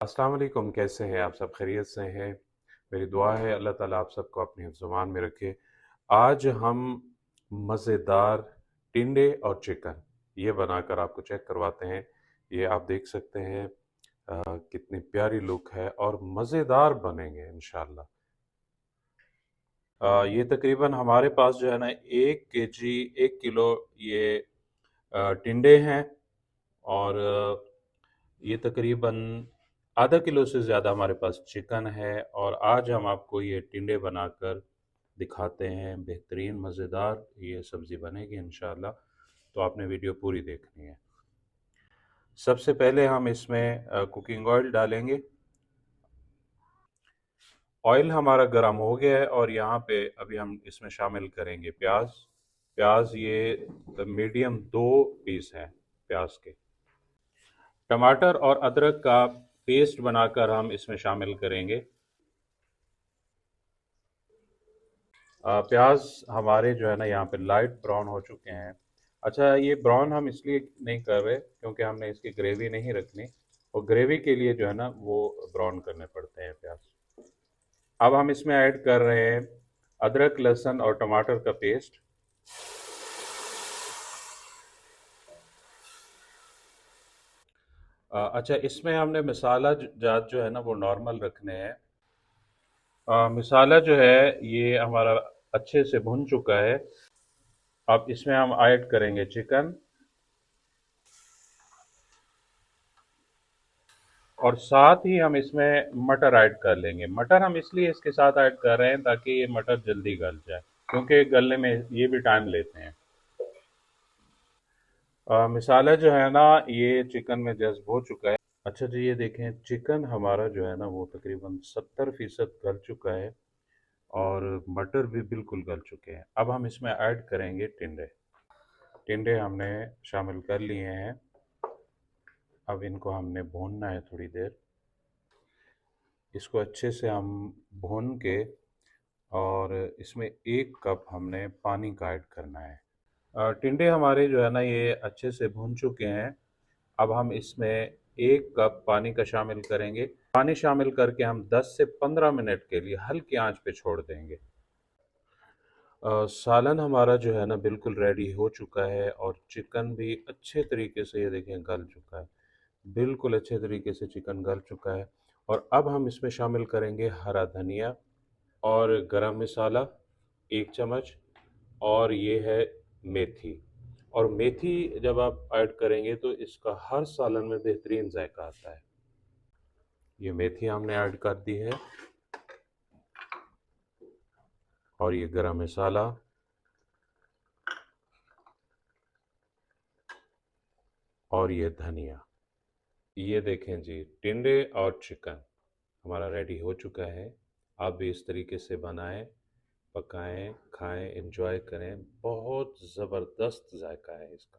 अस्सलाम वालेकुम। कैसे हैं आप सब? खैरियत से हैं? मेरी दुआ है अल्लाह ताला आप सबको अपने हिफ्ज़-ओ-मान में रखे। आज हम मज़ेदार टिंडे और चिकन ये बनाकर आपको चेक करवाते हैं। ये आप देख सकते हैं कितनी प्यारी लुक है और मज़ेदार बनेंगे इंशाअल्लाह। ये तकरीबन हमारे पास जो है ना 1 केजी 1 किलो ये टिंडे हैं और ये तकरीबन आधा किलो से ज़्यादा हमारे पास चिकन है और आज हम आपको ये टिंडे बनाकर दिखाते हैं। बेहतरीन मज़ेदार ये सब्ज़ी बनेगी इंशाअल्लाह, तो आपने वीडियो पूरी देखनी है। सबसे पहले हम इसमें कुकिंग ऑयल डालेंगे। ऑयल हमारा गर्म हो गया है और यहाँ पे अभी हम इसमें शामिल करेंगे प्याज। प्याज ये मीडियम 2 पीस हैं प्याज के। टमाटर और अदरक का पेस्ट बनाकर हम इसमें शामिल करेंगे। प्याज हमारे जो है ना यहाँ पे लाइट ब्राउन हो चुके हैं। अच्छा, ये ब्राउन हम इसलिए नहीं कर रहे क्योंकि हमने इसकी ग्रेवी नहीं रखनी और ग्रेवी के लिए जो है ना वो ब्राउन करने पड़ते हैं प्याज। अब हम इसमें ऐड कर रहे हैं अदरक लहसुन और टमाटर का पेस्ट। अच्छा, इसमें हमने मसाला जात जो है ना वो नॉर्मल रखने हैं। मसाला जो है ये हमारा अच्छे से भुन चुका है। अब इसमें हम ऐड करेंगे चिकन और साथ ही हम इसमें मटर ऐड कर लेंगे। मटर हम इसलिए इसके साथ ऐड कर रहे हैं ताकि ये मटर जल्दी गल जाए, क्योंकि गलने में ये भी टाइम लेते हैं। मसाला जो है ना ये चिकन में जज्ब हो चुका है। अच्छा जी, ये देखें चिकन हमारा जो है ना वो तकरीबन 70% गल चुका है और मटर भी बिल्कुल गल चुके हैं। अब हम इसमें ऐड करेंगे टिंडे। टिंडे हमने शामिल कर लिए हैं। अब इनको हमने भूनना है थोड़ी देर। इसको अच्छे से हम भून के और इसमें 1 कप हमने पानी का ऐड करना है। टिंडे हमारे जो है ना ये अच्छे से भून चुके हैं। अब हम इसमें 1 कप पानी का शामिल करेंगे। पानी शामिल करके हम 10 से 15 मिनट के लिए हल्की आंच पे छोड़ देंगे। सालन हमारा जो है ना बिल्कुल रेडी हो चुका है और चिकन भी अच्छे तरीके से ये देखें गल चुका है। बिल्कुल अच्छे तरीके से चिकन गल चुका है और अब हम इसमें शामिल करेंगे हरा धनिया और गरम मसाला 1 चम्मच और ये है मेथी। और मेथी जब आप ऐड करेंगे तो इसका हर सालन में बेहतरीन जायका आता है। ये मेथी हमने ऐड कर दी है और ये गरम मसाला और ये धनिया। ये देखें जी, टिंडे और चिकन हमारा रेडी हो चुका है। आप भी इस तरीके से बनाएं, पकाएं, खाएं, एंजॉय करें। बहुत ज़बरदस्त जायका है इसका।